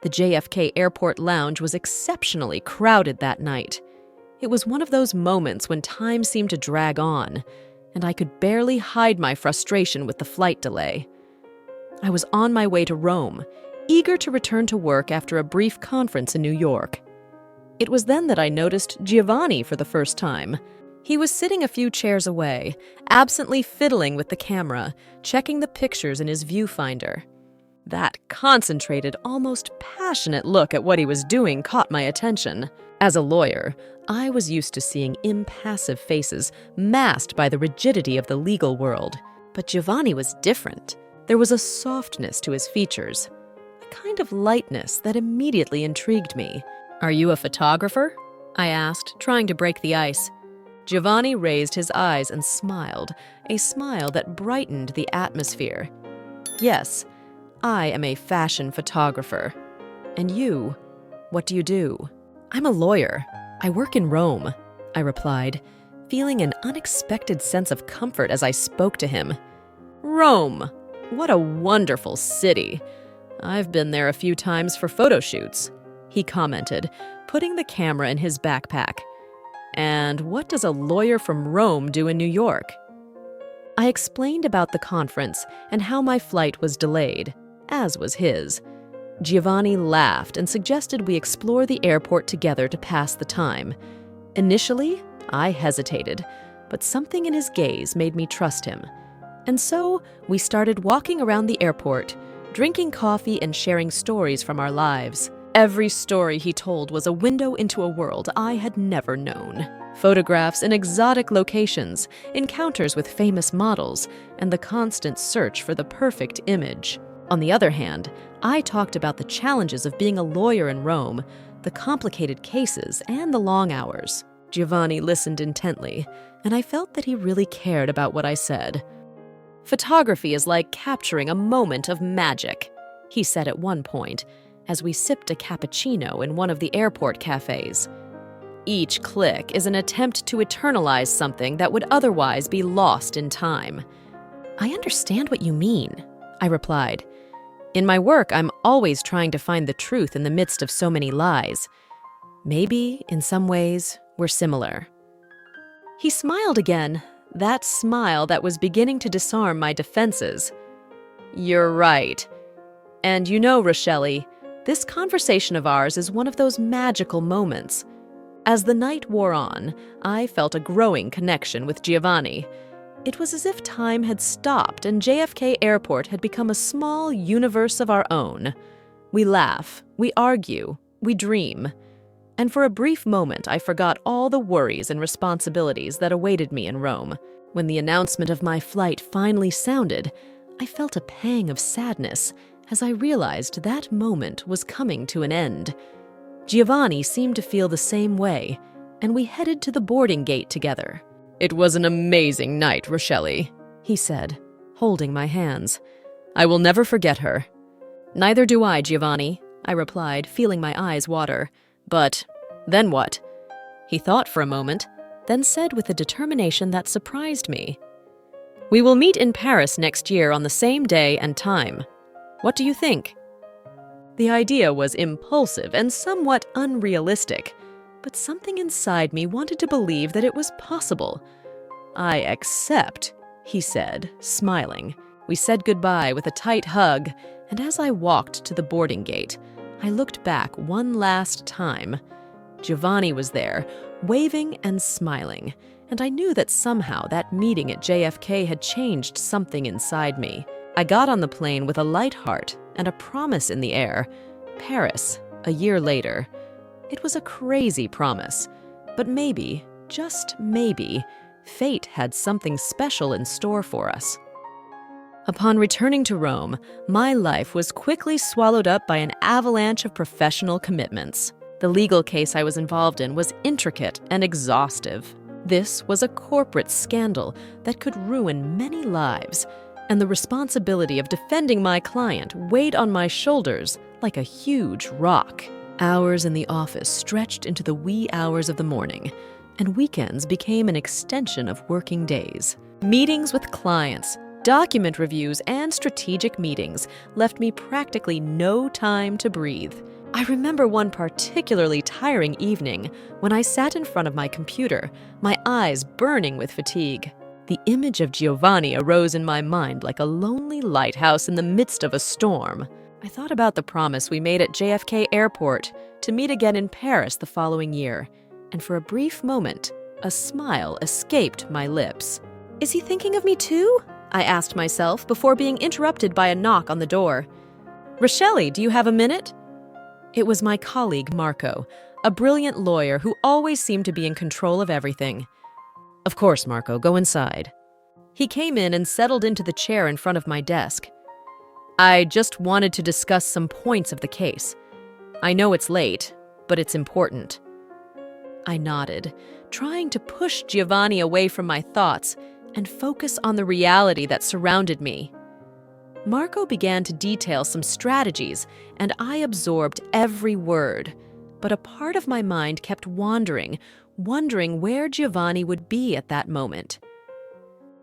The JFK Airport lounge was exceptionally crowded that night. It was one of those moments when time seemed to drag on, and I could barely hide my frustration with the flight delay. I was on my way to Rome, eager to return to work after a brief conference in New York. It was then that I noticed Giovanni for the first time. He was sitting a few chairs away, absently fiddling with the camera, checking the pictures in his viewfinder. That concentrated, almost passionate look at what he was doing caught my attention. As a lawyer, I was used to seeing impassive faces masked by the rigidity of the legal world. But Giovanni was different. There was a softness to his features, a kind of lightness that immediately intrigued me. "Are you a photographer?" I asked, trying to break the ice. Giovanni raised his eyes and smiled, a smile that brightened the atmosphere. "Yes, I am a fashion photographer. And you, what do you do?" "I'm a lawyer. I work in Rome," I replied, feeling an unexpected sense of comfort as I spoke to him. "Rome! What a wonderful city. I've been there a few times for photo shoots," he commented, putting the camera in his backpack. "And what does a lawyer from Rome do in New York?" I explained about the conference and how my flight was delayed, as was his. Giovanni laughed and suggested we explore the airport together to pass the time. Initially, I hesitated, but something in his gaze made me trust him. And so, we started walking around the airport, drinking coffee and sharing stories from our lives. Every story he told was a window into a world I had never known. Photographs in exotic locations, encounters with famous models, and the constant search for the perfect image. On the other hand, I talked about the challenges of being a lawyer in Rome, the complicated cases, and the long hours. Giovanni listened intently, and I felt that he really cared about what I said. "Photography is like capturing a moment of magic," he said at one point, as we sipped a cappuccino in one of the airport cafes. "Each click is an attempt to eternalize something that would otherwise be lost in time." "I understand what you mean," I replied. "In my work, I'm always trying to find the truth in the midst of so many lies. Maybe, in some ways, we're similar." He smiled again, that smile that was beginning to disarm my defenses. "You're right. And you know, Rochelly, this conversation of ours is one of those magical moments." As the night wore on, I felt a growing connection with Giovanni. It was as if time had stopped and JFK Airport had become a small universe of our own. We laugh, we argue, we dream. And for a brief moment, I forgot all the worries and responsibilities that awaited me in Rome. When the announcement of my flight finally sounded, I felt a pang of sadness as I realized that moment was coming to an end. Giovanni seemed to feel the same way, and we headed to the boarding gate together. "It was an amazing night, Rochelly," he said, holding my hands. "I will never forget her." "Neither do I, Giovanni," I replied, feeling my eyes water. "But then what?" He thought for a moment, then said with a determination that surprised me, "We will meet in Paris next year on the same day and time. What do you think?" The idea was impulsive and somewhat unrealistic, but something inside me wanted to believe that it was possible. "I accept," he said, smiling. We said goodbye with a tight hug, and as I walked to the boarding gate, I looked back one last time. Giovanni was there, waving and smiling, and I knew that somehow that meeting at JFK had changed something inside me. I got on the plane with a light heart and a promise in the air. Paris, a year later. It was a crazy promise, but maybe, just maybe, fate had something special in store for us. Upon returning to Rome, my life was quickly swallowed up by an avalanche of professional commitments. The legal case I was involved in was intricate and exhaustive. This was a corporate scandal that could ruin many lives, and the responsibility of defending my client weighed on my shoulders like a huge rock. Hours in the office stretched into the wee hours of the morning, and weekends became an extension of working days. Meetings with clients, document reviews, and strategic meetings left me practically no time to breathe. I remember one particularly tiring evening when I sat in front of my computer, my eyes burning with fatigue. The image of Giovanni arose in my mind like a lonely lighthouse in the midst of a storm. I thought about the promise we made at JFK Airport to meet again in Paris the following year, and for a brief moment, a smile escaped my lips. Is he thinking of me too? I asked myself before being interrupted by a knock on the door. Rochelly, do you have a minute? It was my colleague, Marco, a brilliant lawyer who always seemed to be in control of everything. Of course, Marco, go inside. He came in and settled into the chair in front of my desk. I just wanted to discuss some points of the case. I know it's late, but it's important. I nodded, trying to push Giovanni away from my thoughts and focus on the reality that surrounded me. Marco began to detail some strategies, and I absorbed every word. But a part of my mind kept wandering where Giovanni would be at that moment.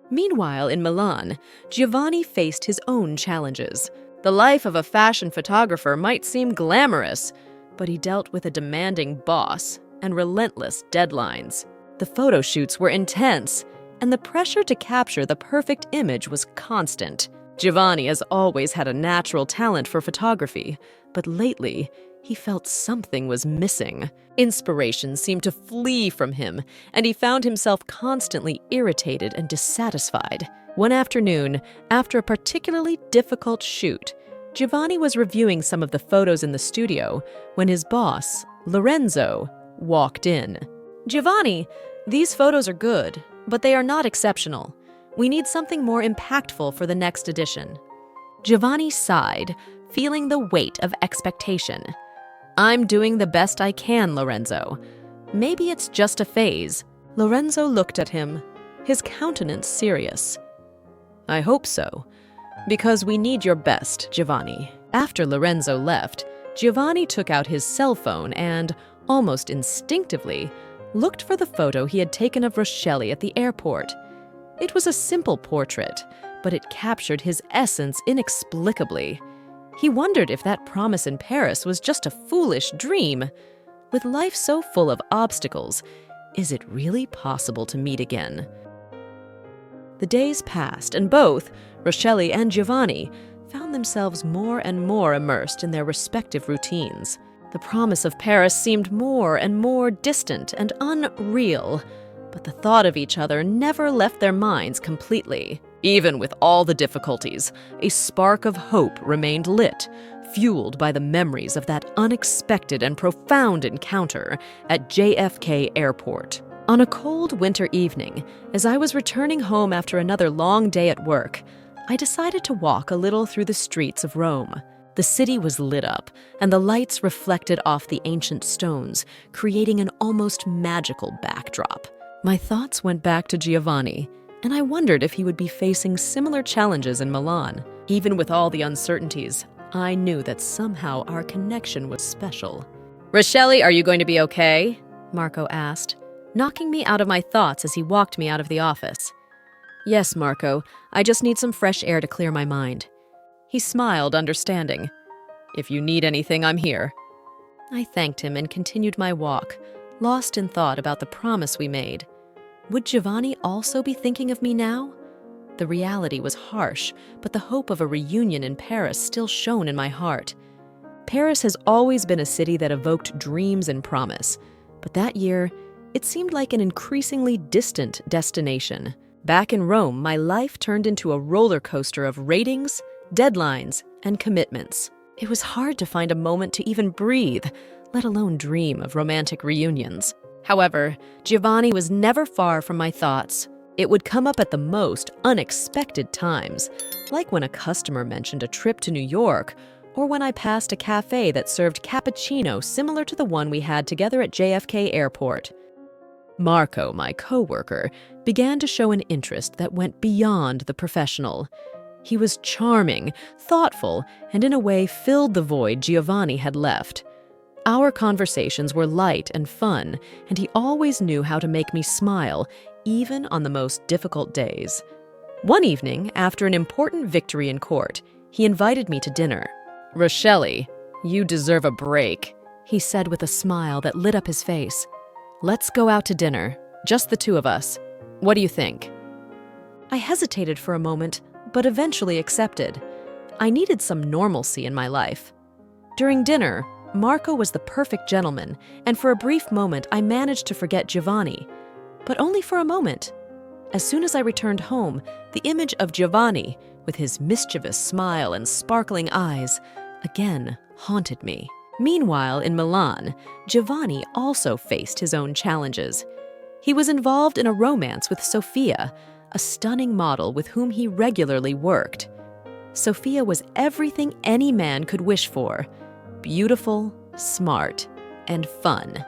Meanwhile, in Milan, Giovanni faced his own challenges. The life of a fashion photographer might seem glamorous, but he dealt with a demanding boss and relentless deadlines. The photo shoots were intense, and the pressure to capture the perfect image was constant. Giovanni has always had a natural talent for photography, but lately, he felt something was missing. Inspiration seemed to flee from him, and he found himself constantly irritated and dissatisfied. One afternoon, after a particularly difficult shoot, Giovanni was reviewing some of the photos in the studio when his boss, Lorenzo, walked in. Giovanni, these photos are good, but they are not exceptional. We need something more impactful for the next edition. Giovanni sighed, feeling the weight of expectation. I'm doing the best I can, Lorenzo. Maybe it's just a phase. Lorenzo looked at him, his countenance serious. I hope so, because we need your best, Giovanni. After Lorenzo left, Giovanni took out his cell phone and, almost instinctively, looked for the photo he had taken of Rochelly at the airport. It was a simple portrait, but it captured his essence inexplicably. He wondered if that promise in Paris was just a foolish dream. With life so full of obstacles, is it really possible to meet again? The days passed, and both, Rochelly and Giovanni, found themselves more and more immersed in their respective routines. The promise of Paris seemed more and more distant and unreal, but the thought of each other never left their minds completely. Even with all the difficulties, a spark of hope remained lit, fueled by the memories of that unexpected and profound encounter at JFK Airport. On a cold winter evening, as I was returning home after another long day at work, I decided to walk a little through the streets of Rome. The city was lit up, and the lights reflected off the ancient stones, creating an almost magical backdrop. My thoughts went back to Giovanni, and I wondered if he would be facing similar challenges in Milan. Even with all the uncertainties, I knew that somehow our connection was special. Rochelly, are you going to be okay? Marco asked, knocking me out of my thoughts as he walked me out of the office. Yes, Marco, I just need some fresh air to clear my mind. He smiled, understanding. If you need anything, I'm here. I thanked him and continued my walk, lost in thought about the promise we made. Would Giovanni also be thinking of me now? The reality was harsh, but the hope of a reunion in Paris still shone in my heart. Paris has always been a city that evoked dreams and promise, but that year, it seemed like an increasingly distant destination. Back in Rome, my life turned into a roller coaster of ratings, deadlines, and commitments. It was hard to find a moment to even breathe, let alone dream of romantic reunions. However, Giovanni was never far from my thoughts. It would come up at the most unexpected times, like when a customer mentioned a trip to New York, or when I passed a cafe that served cappuccino similar to the one we had together at JFK Airport. Marco, my coworker, began to show an interest that went beyond the professional. He was charming, thoughtful, and in a way filled the void Giovanni had left. Our conversations were light and fun, and he always knew how to make me smile, even on the most difficult days. One evening, after an important victory in court, he invited me to dinner. Rochelly, You deserve a break, he said with a smile that lit up his face. Let's go out to dinner, just the two of us. What do you think? I hesitated for a moment, but eventually accepted. I needed some normalcy in my life. During dinner, Marco was the perfect gentleman, and for a brief moment I managed to forget Giovanni. But only for a moment. As soon as I returned home, the image of Giovanni, with his mischievous smile and sparkling eyes, again haunted me. Meanwhile, in Milan, Giovanni also faced his own challenges. He was involved in a romance with Sofia, a stunning model with whom he regularly worked. Sofia was everything any man could wish for: beautiful, smart, and fun.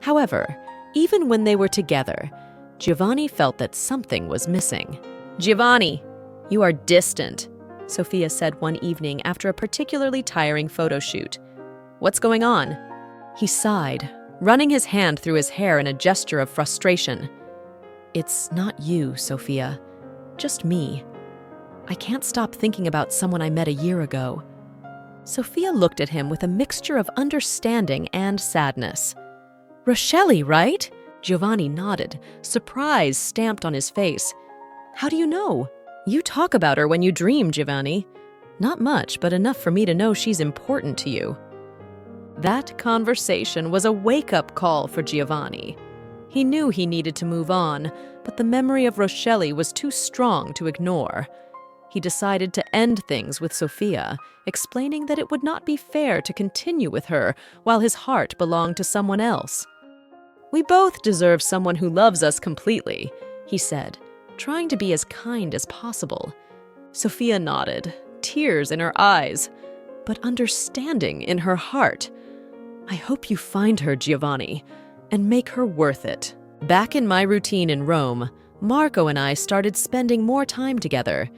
However, even when they were together, Giovanni felt that something was missing. "Giovanni, you are distant," Sofia said one evening after a particularly tiring photo shoot. "What's going on?" He sighed, running his hand through his hair in a gesture of frustration. "It's not you, Sofia. Just me. I can't stop thinking about someone I met a year ago." Sofia looked at him with a mixture of understanding and sadness. "Rochelly, right?" Giovanni nodded, surprise stamped on his face. "How do you know?" "You talk about her when you dream, Giovanni. Not much, but enough for me to know she's important to you." That conversation was a wake-up call for Giovanni. He knew he needed to move on, but the memory of Rochelly was too strong to ignore. He decided to end things with Sofia, explaining that it would not be fair to continue with her while his heart belonged to someone else. "We both deserve someone who loves us completely," he said, trying to be as kind as possible. Sofia nodded, tears in her eyes, but understanding in her heart. "I hope you find her, Giovanni, and make her worth it." Back in my routine in Rome, Marco and I started spending more time together.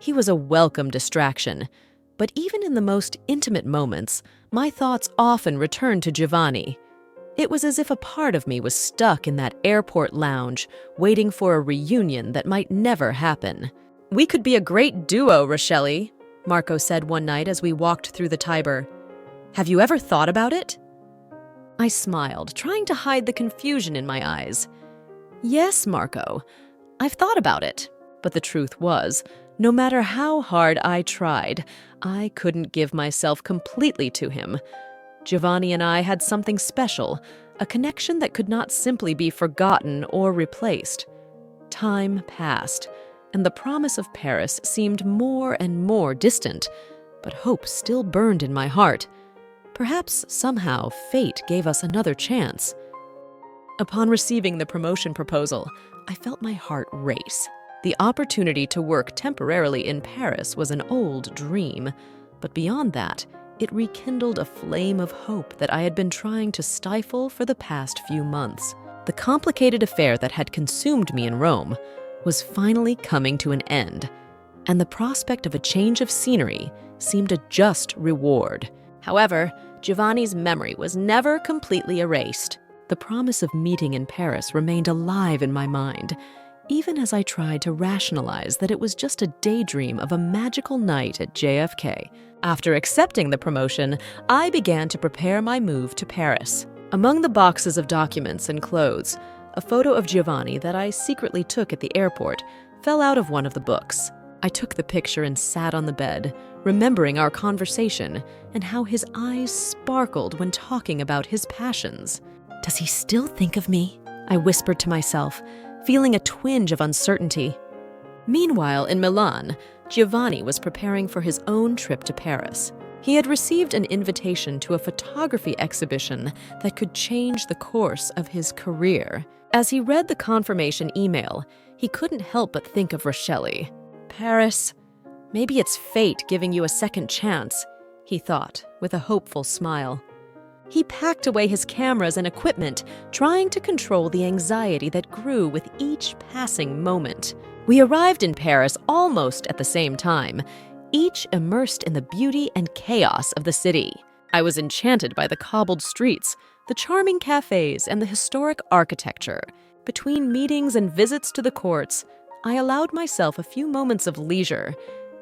He was a welcome distraction, but even in the most intimate moments, my thoughts often returned to Giovanni. It was as if a part of me was stuck in that airport lounge, waiting for a reunion that might never happen. "We could be a great duo, Rochelly," Marco said one night as we walked through the Tiber. "Have you ever thought about it?" I smiled, trying to hide the confusion in my eyes. "Yes, Marco, I've thought about it." But the truth was, no matter how hard I tried, I couldn't give myself completely to him. Giovanni and I had something special, a connection that could not simply be forgotten or replaced. Time passed, and the promise of Paris seemed more and more distant, but hope still burned in my heart. Perhaps somehow fate gave us another chance. Upon receiving the promotion proposal, I felt my heart race. The opportunity to work temporarily in Paris was an old dream, but beyond that, it rekindled a flame of hope that I had been trying to stifle for the past few months. The complicated affair that had consumed me in Rome was finally coming to an end, and the prospect of a change of scenery seemed a just reward. However, Giovanni's memory was never completely erased. The promise of meeting in Paris remained alive in my mind, even as I tried to rationalize that it was just a daydream of a magical night at JFK. After accepting the promotion, I began to prepare my move to Paris. Among the boxes of documents and clothes, a photo of Giovanni that I secretly took at the airport fell out of one of the books. I took the picture and sat on the bed, remembering our conversation and how his eyes sparkled when talking about his passions. "Does he still think of me?" I whispered to myself, feeling a twinge of uncertainty. Meanwhile, in Milan, Giovanni was preparing for his own trip to Paris. He had received an invitation to a photography exhibition that could change the course of his career. As he read the confirmation email, he couldn't help but think of Rochelly. "Paris, maybe it's fate giving you a second chance," he thought, with a hopeful smile. He packed away his cameras and equipment, trying to control the anxiety that grew with each passing moment. We arrived in Paris almost at the same time, each immersed in the beauty and chaos of the city. I was enchanted by the cobbled streets, the charming cafes, and the historic architecture. Between meetings and visits to the courts, I allowed myself a few moments of leisure,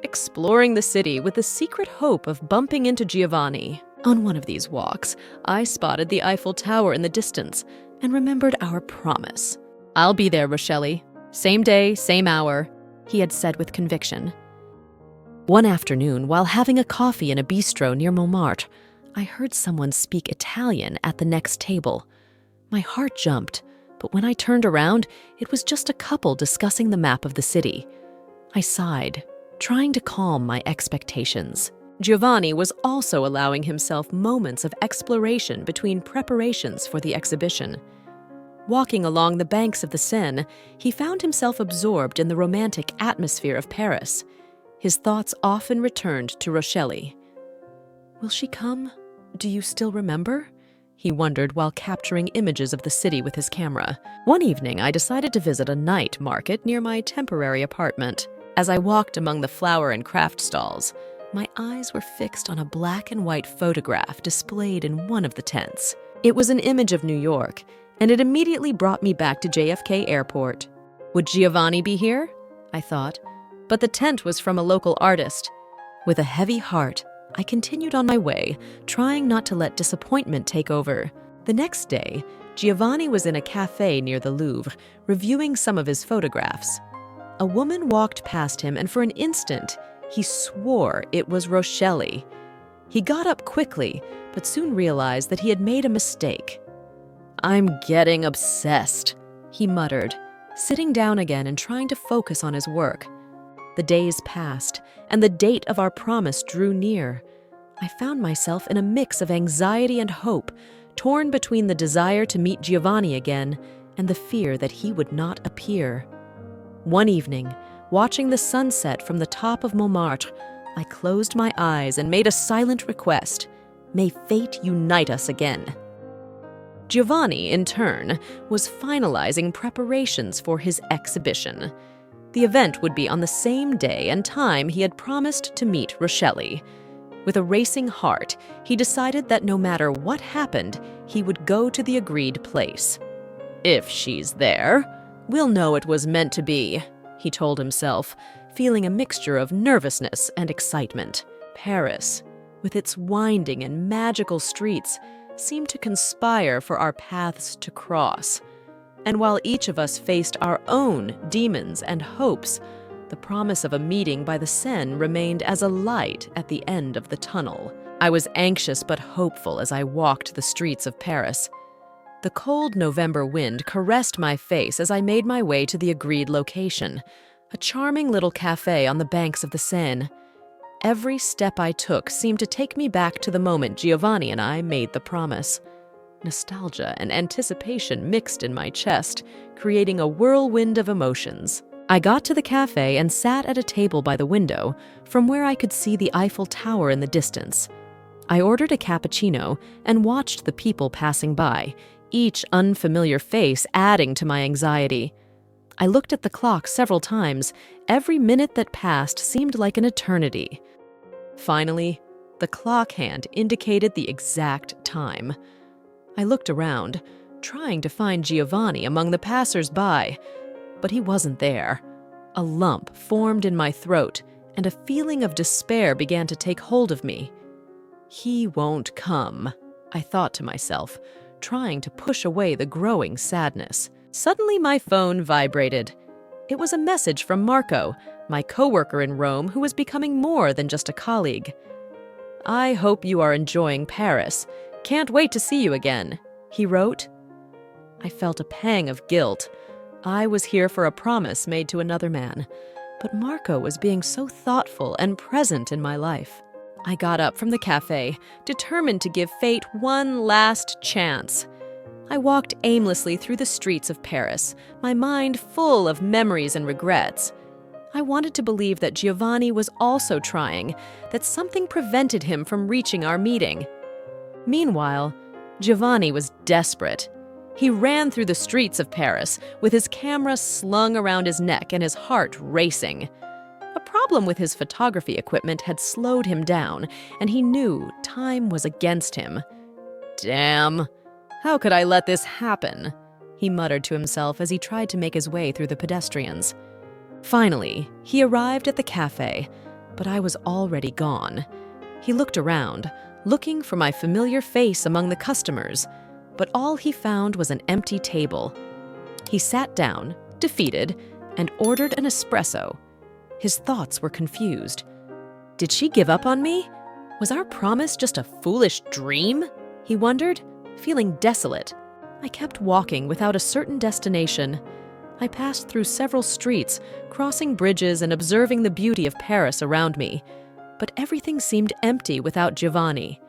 exploring the city with the secret hope of bumping into Giovanni. On one of these walks, I spotted the Eiffel Tower in the distance and remembered our promise. "I'll be there, Rochelly. Same day, same hour," he had said with conviction. One afternoon, while having a coffee in a bistro near Montmartre, I heard someone speak Italian at the next table. My heart jumped, but when I turned around, it was just a couple discussing the map of the city. I sighed, trying to calm my expectations. Giovanni was also allowing himself moments of exploration between preparations for the exhibition. Walking along the banks of the Seine, he found himself absorbed in the romantic atmosphere of Paris. His thoughts often returned to Rochelly. "Will she come? Do you still remember?" he wondered while capturing images of the city with his camera. One evening, I decided to visit a night market near my temporary apartment. As I walked among the flower and craft stalls, my eyes were fixed on a black and white photograph displayed in one of the tents. It was an image of New York, and it immediately brought me back to JFK Airport. Would Giovanni be here? I thought, but the tent was from a local artist. With a heavy heart, I continued on my way, trying not to let disappointment take over. The next day, Giovanni was in a cafe near the Louvre, reviewing some of his photographs. A woman walked past him, and for an instant, he swore it was Rochelly. He got up quickly, but soon realized that he had made a mistake. "I'm getting obsessed," he muttered, sitting down again and trying to focus on his work. The days passed, and the date of our promise drew near. I found myself in a mix of anxiety and hope, torn between the desire to meet Giovanni again and the fear that he would not appear. One evening, watching the sunset from the top of Montmartre, I closed my eyes and made a silent request: "May fate unite us again." Giovanni, in turn, was finalizing preparations for his exhibition. The event would be on the same day and time he had promised to meet Rochelly. With a racing heart, he decided that no matter what happened, he would go to the agreed place. "If she's there, we'll know it was meant to be," he told himself, feeling a mixture of nervousness and excitement. Paris, with its winding and magical streets, seemed to conspire for our paths to cross. And while each of us faced our own demons and hopes, the promise of a meeting by the Seine remained as a light at the end of the tunnel. I was anxious but hopeful as I walked the streets of Paris. The cold November wind caressed my face as I made my way to the agreed location, a charming little cafe on the banks of the Seine. Every step I took seemed to take me back to the moment Giovanni and I made the promise. Nostalgia and anticipation mixed in my chest, creating a whirlwind of emotions. I got to the cafe and sat at a table by the window, from where I could see the Eiffel Tower in the distance. I ordered a cappuccino and watched the people passing by, each unfamiliar face adding to my anxiety. I looked at the clock several times. Every minute that passed seemed like an eternity. Finally, the clock hand indicated the exact time. I looked around, trying to find Giovanni among the passers-by, but he wasn't there. A lump formed in my throat, and a feeling of despair began to take hold of me. "He won't come," I thought to myself, trying to push away the growing sadness. Suddenly my phone vibrated. It was a message from Marco, my coworker in Rome who was becoming more than just a colleague. "I hope you are enjoying Paris. Can't wait to see you again," he wrote. I felt a pang of guilt. I was here for a promise made to another man, but Marco was being so thoughtful and present in my life. I got up from the cafe, determined to give fate one last chance. I walked aimlessly through the streets of Paris, my mind full of memories and regrets. I wanted to believe that Giovanni was also trying, that something prevented him from reaching our meeting. Meanwhile, Giovanni was desperate. He ran through the streets of Paris, with his camera slung around his neck and his heart racing. A problem with his photography equipment had slowed him down, and he knew time was against him. "Damn, how could I let this happen?" he muttered to himself as he tried to make his way through the pedestrians. Finally, he arrived at the cafe, but I was already gone. He looked around, looking for my familiar face among the customers, but all he found was an empty table. He sat down, defeated, and ordered an espresso. His thoughts were confused. Did she give up on me? Was our promise just a foolish dream? He wondered, feeling desolate. I kept walking without a certain destination. I passed through several streets, crossing bridges and observing the beauty of Paris around me. But everything seemed empty without Giovanni.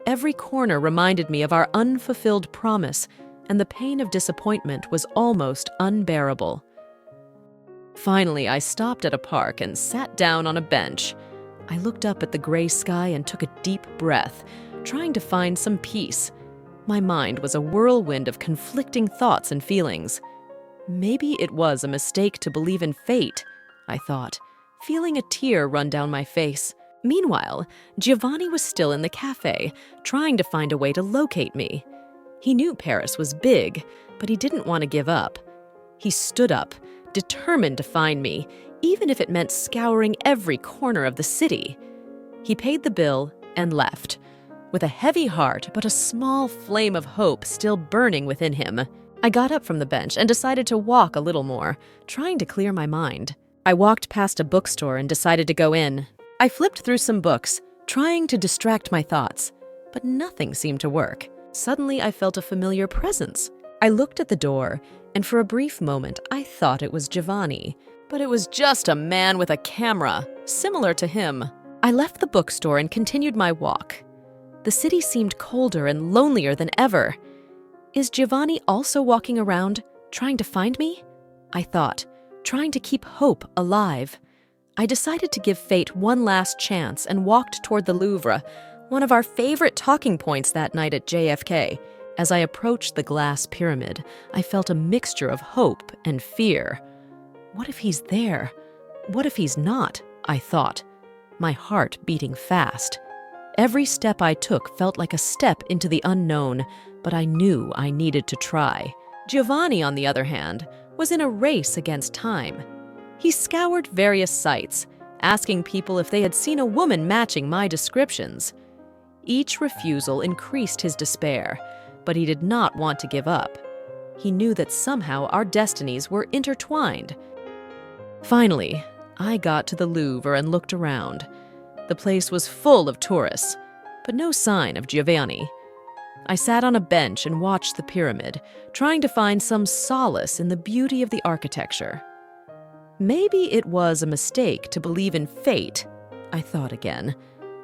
Every corner reminded me of our unfulfilled promise, and the pain of disappointment was almost unbearable. Finally, I stopped at a park and sat down on a bench. I looked up at the gray sky and took a deep breath, trying to find some peace. My mind was a whirlwind of conflicting thoughts and feelings. Maybe it was a mistake to believe in fate, I thought, feeling a tear run down my face. Meanwhile, Giovanni was still in the cafe, trying to find a way to locate me. He knew Paris was big, but he didn't want to give up. He stood up, determined to find me, even if it meant scouring every corner of the city. He paid the bill and left, with a heavy heart but a small flame of hope still burning within him. I got up from the bench and decided to walk a little more, trying to clear my mind. I walked past a bookstore and decided to go in. I flipped through some books, trying to distract my thoughts, but nothing seemed to work. Suddenly, I felt a familiar presence. I looked at the door, and for a brief moment, I thought it was Giovanni. But it was just a man with a camera, similar to him. I left the bookstore and continued my walk. The city seemed colder and lonelier than ever. Is Giovanni also walking around, trying to find me? I thought, trying to keep hope alive. I decided to give fate one last chance and walked toward the Louvre, one of our favorite talking points that night at JFK. As I approached the glass pyramid, I felt a mixture of hope and fear. What if he's there? What if he's not? I thought, my heart beating fast. Every step I took felt like a step into the unknown, but I knew I needed to try. Giovanni, on the other hand, was in a race against time. He scoured various sites, asking people if they had seen a woman matching my descriptions. Each refusal increased his despair, but he did not want to give up. He knew that somehow our destinies were intertwined. Finally, I got to the Louvre and looked around. The place was full of tourists, but no sign of Giovanni. I sat on a bench and watched the pyramid, trying to find some solace in the beauty of the architecture. Maybe it was a mistake to believe in fate, I thought again,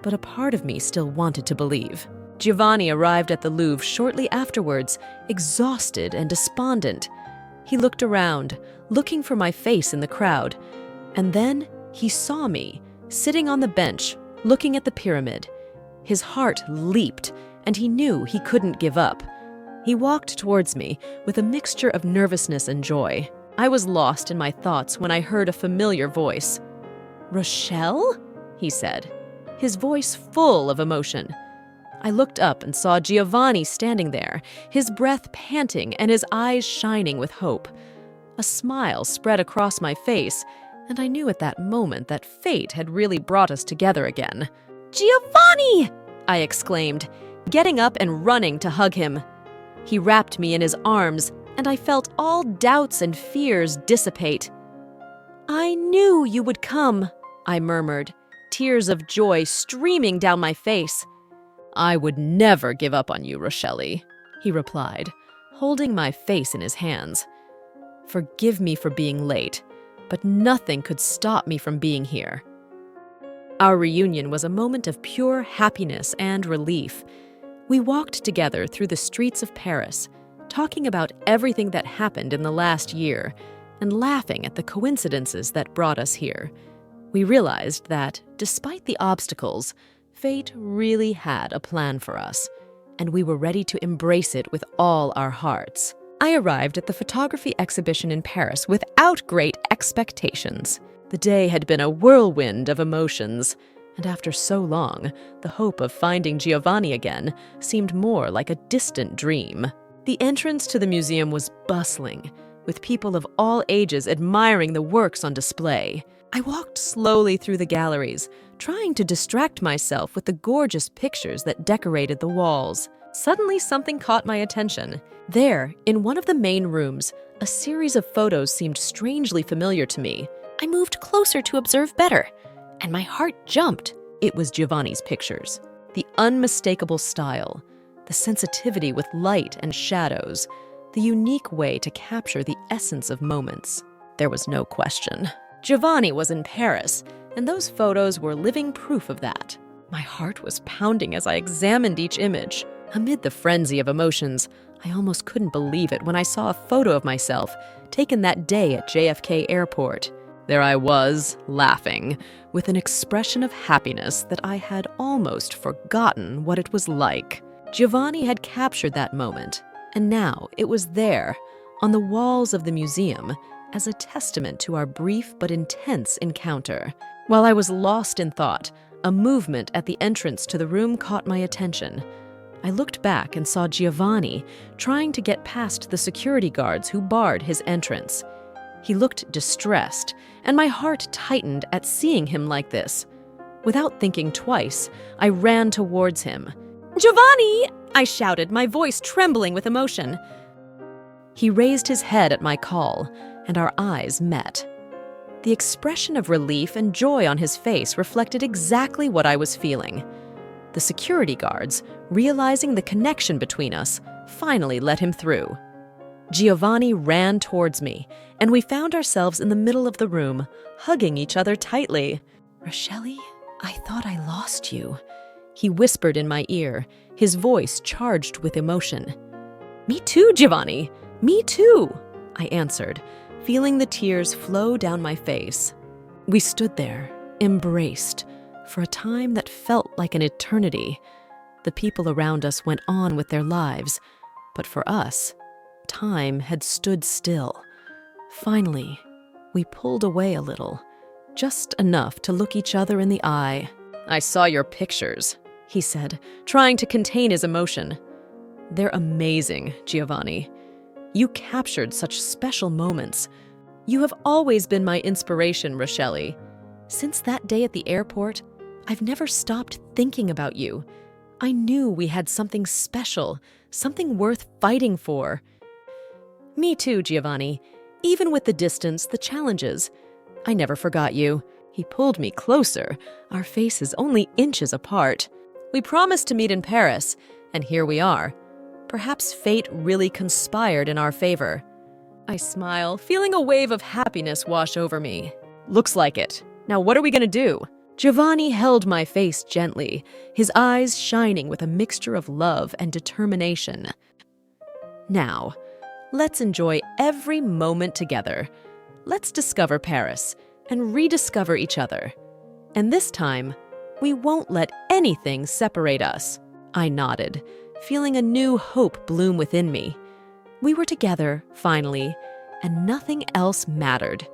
but a part of me still wanted to believe. Giovanni arrived at the Louvre shortly afterwards, exhausted and despondent. He looked around, looking for my face in the crowd, and then he saw me, sitting on the bench, looking at the pyramid. His heart leaped, and he knew he couldn't give up. He walked towards me with a mixture of nervousness and joy. I was lost in my thoughts when I heard a familiar voice. "Rochelle?" he said, his voice full of emotion. I looked up and saw Giovanni standing there, his breath panting and his eyes shining with hope. A smile spread across my face, and I knew at that moment that fate had really brought us together again. "Giovanni!" I exclaimed, getting up and running to hug him. He wrapped me in his arms, and I felt all doubts and fears dissipate. "I knew you would come," I murmured, tears of joy streaming down my face. "I would never give up on you, Rochelly," he replied, holding my face in his hands. "Forgive me for being late, but nothing could stop me from being here." Our reunion was a moment of pure happiness and relief. We walked together through the streets of Paris, talking about everything that happened in the last year and laughing at the coincidences that brought us here. We realized that, despite the obstacles, fate really had a plan for us, and we were ready to embrace it with all our hearts. I arrived at the photography exhibition in Paris without great expectations. The day had been a whirlwind of emotions, and after so long, the hope of finding Giovanni again seemed more like a distant dream. The entrance to the museum was bustling, with people of all ages admiring the works on display. I walked slowly through the galleries, trying to distract myself with the gorgeous pictures that decorated the walls. Suddenly, something caught my attention. There, in one of the main rooms, a series of photos seemed strangely familiar to me. I moved closer to observe better, and my heart jumped. It was Giovanni's pictures. The unmistakable style, the sensitivity with light and shadows, the unique way to capture the essence of moments. There was no question. Giovanni was in Paris, and those photos were living proof of that. My heart was pounding as I examined each image. Amid the frenzy of emotions, I almost couldn't believe it when I saw a photo of myself taken that day at JFK Airport. There I was, laughing, with an expression of happiness that I had almost forgotten what it was like. Giovanni had captured that moment, and now it was there, on the walls of the museum, as a testament to our brief but intense encounter. While I was lost in thought, a movement at the entrance to the room caught my attention. I looked back and saw Giovanni trying to get past the security guards who barred his entrance. He looked distressed, and my heart tightened at seeing him like this. Without thinking twice, I ran towards him. "Giovanni!" I shouted, my voice trembling with emotion. He raised his head at my call, and our eyes met. The expression of relief and joy on his face reflected exactly what I was feeling. The security guards, realizing the connection between us, finally let him through. Giovanni ran towards me, and we found ourselves in the middle of the room, hugging each other tightly. "Rochelly, I thought I lost you," he whispered in my ear, his voice charged with emotion. "Me too, Giovanni, me too," I answered, feeling the tears flow down my face. We stood there, embraced, for a time that felt like an eternity. The people around us went on with their lives, but for us, time had stood still. Finally, we pulled away a little, just enough to look each other in the eye. "I saw your pictures," he said, trying to contain his emotion. "They're amazing, Giovanni. You captured such special moments. You have always been my inspiration, Rochelly. Since that day at the airport, I've never stopped thinking about you. I knew we had something special, something worth fighting for." "Me too, Giovanni. Even with the distance, the challenges. I never forgot you." He pulled me closer, our faces only inches apart. "We promised to meet in Paris, and here we are. Perhaps fate really conspired in our favor." I smile, feeling a wave of happiness wash over me. "Looks like it. Now what are we gonna do?" Giovanni held my face gently, his eyes shining with a mixture of love and determination. "Now, let's enjoy every moment together. Let's discover Paris and rediscover each other. And this time, we won't let anything separate us." I nodded, feeling a new hope bloom within me. We were together, finally, and nothing else mattered.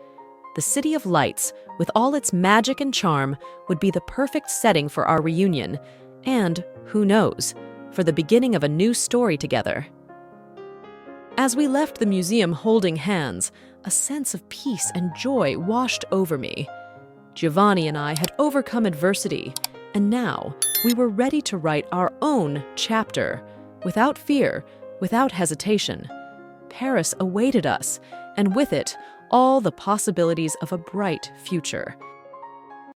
The City of Lights, with all its magic and charm, would be the perfect setting for our reunion, and, who knows, for the beginning of a new story together. As we left the museum holding hands, a sense of peace and joy washed over me. Giovanni and I had overcome adversity, and now we were ready to write our own chapter, without fear, without hesitation. Paris awaited us, and with it, all the possibilities of a bright future.